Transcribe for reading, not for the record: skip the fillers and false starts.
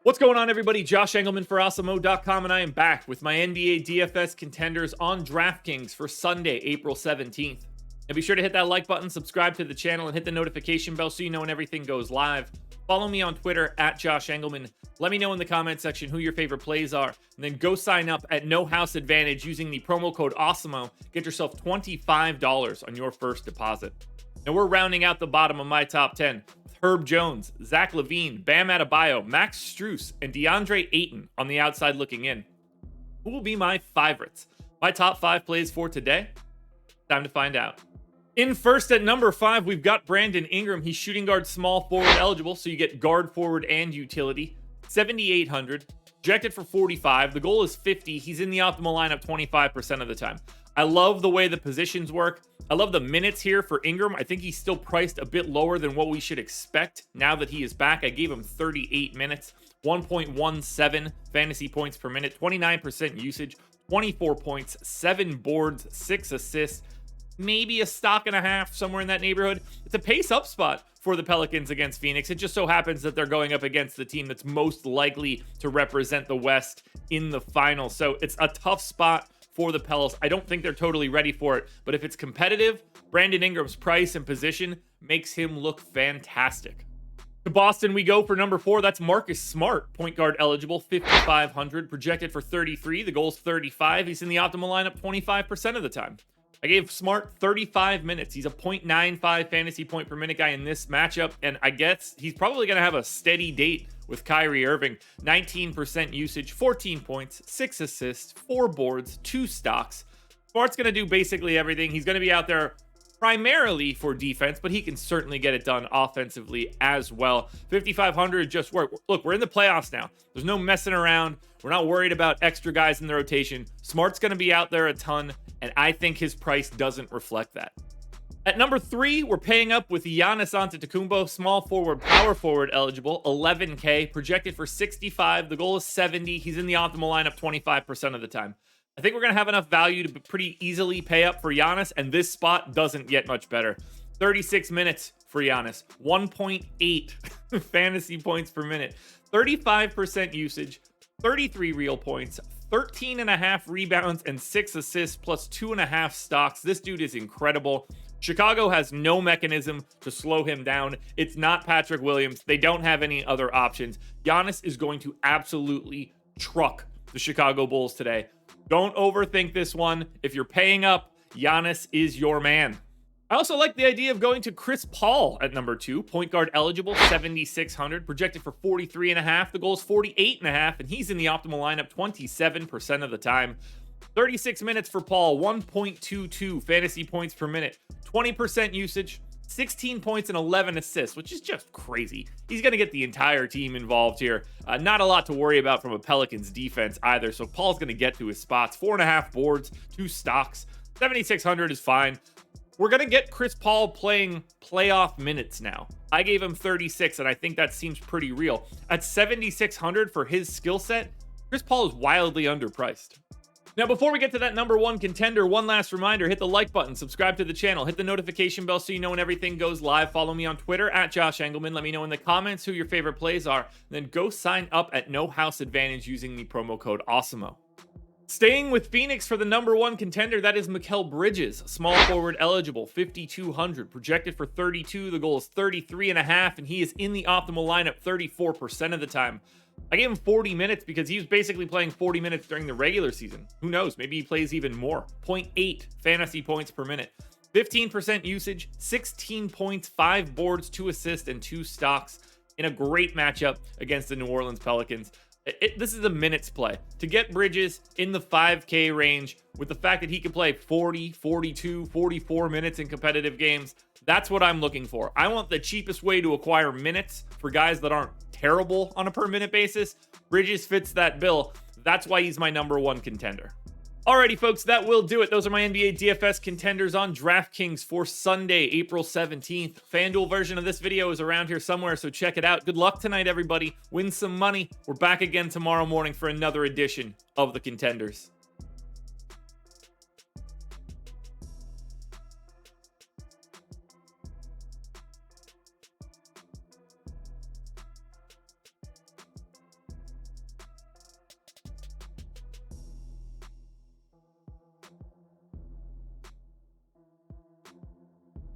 What's going on, everybody? Josh Engleman for Awesemo.com, and I am back with my NBA DFS contenders on DraftKings for Sunday, April 17th. And be sure to hit that like button, subscribe to the channel, and hit the notification bell so you know when everything goes live. Follow me on Twitter at Josh Engleman. Let me know in the comment section who your favorite plays are, and then go sign up at No House Advantage using the promo code Awesemo. Get yourself $25 on your first deposit. Now we're rounding out the bottom of my top 10. Herb Jones, Zach LaVine, Bam Adebayo, Max Strus, and DeAndre Ayton on the outside looking in. Who will be my favorites? My top 5 plays for today? Time to find out. In first at number 5, we've got Brandon Ingram. He's shooting guard small forward eligible, so you get guard forward and utility. 7,800, projected for 45. The goal is 50. He's in the optimal lineup 25% of the time. I love the way the positions work. I love the minutes here for Ingram. I think he's still priced a bit lower than what we should expect now that he is back. I gave him 38 minutes, 1.17 fantasy points per minute, 29% usage, 24 points, 7 boards, 6 assists, maybe a stock and a half, somewhere in that neighborhood. It's a pace up spot for the Pelicans against Phoenix. It just so happens that they're going up against the team that's most likely to represent the West in the finals. So it's a tough spot for the Pels. I don't think they're totally ready for it, but if it's competitive, Brandon Ingram's price and position makes him look fantastic. To Boston we go for number 4. That's Marcus Smart, point guard eligible, 5,500, projected for 33. The goal's 35. He's in the optimal lineup 25% of the time. I gave Smart 35 minutes. He's a 0.95 fantasy point per minute guy in this matchup, and I guess he's probably going to have a steady date with Kyrie Irving. 19% usage, 14 points, 6 assists, 4 boards, 2 stocks. Smart's going to do basically everything. He's going to be out there primarily for defense, but he can certainly get it done offensively as well. 5,500 just work. Look, we're in the playoffs now. There's no messing around. We're not worried about extra guys in the rotation. Smart's going to be out there a ton, and I think his price doesn't reflect that. At number 3, we're paying up with Giannis Antetokounmpo, small forward, power forward eligible, 11K, projected for 65. The goal is 70. He's in the optimal lineup 25% of the time. I think we're going to have enough value to pretty easily pay up for Giannis, and this spot doesn't get much better. 36 minutes for Giannis, 1.8 fantasy points per minute, 35% usage, 33 real points, 13.5 rebounds, and 6 assists, plus 2.5 stocks. This dude is incredible. Chicago has no mechanism to slow him down. It's not Patrick Williams. They don't have any other options. Giannis is going to absolutely truck the Chicago Bulls today. Don't overthink this one. If you're paying up, Giannis is your man. I also like the idea of going to Chris Paul at number 2, point guard eligible, 7,600, projected for 43.5. The goal is 48.5, and he's in the optimal lineup 27% of the time. 36 minutes for Paul, 1.22 fantasy points per minute, 20% usage, 16 points and 11 assists, which is just crazy. He's going to get the entire team involved here. Not a lot to worry about from a Pelicans defense either, so Paul's going to get to his spots. 4.5 boards, 2 stocks, 7,600 is fine. We're going to get Chris Paul playing playoff minutes now. I gave him 36, and I think that seems pretty real. At 7,600 for his skill set, Chris Paul is wildly underpriced. Now, before we get to that number 1 contender, one last reminder, hit the like button, subscribe to the channel, hit the notification bell so you know when everything goes live. Follow me on Twitter at Josh Engleman. Let me know in the comments who your favorite plays are. And then go sign up at No House Advantage using the promo code Awesemo. Staying with Phoenix for the number 1 contender, that is Mikal Bridges, small forward eligible, 5,200, projected for 32. The goal is 33.5, and he is in the optimal lineup 34% of the time. I gave him 40 minutes because he was basically playing 40 minutes during the regular season. Who knows? Maybe he plays even more. 0.8 fantasy points per minute. 15% usage, 16 points, 5 boards, 2 assists, and 2 stocks in a great matchup against the New Orleans Pelicans. This is a minutes play. To get Bridges in the 5K range with the fact that he can play 40, 42, 44 minutes in competitive games, that's what I'm looking for. I want the cheapest way to acquire minutes for guys that aren't terrible on a per minute basis. Bridges fits that bill. That's why he's my number 1 contender. Alrighty, folks, that will do it. Those are my NBA DFS contenders on DraftKings for Sunday, April 17th. FanDuel version of this video is around here somewhere, so check it out. Good luck tonight, everybody. Win some money. We're back again tomorrow morning for another edition of the Contenders.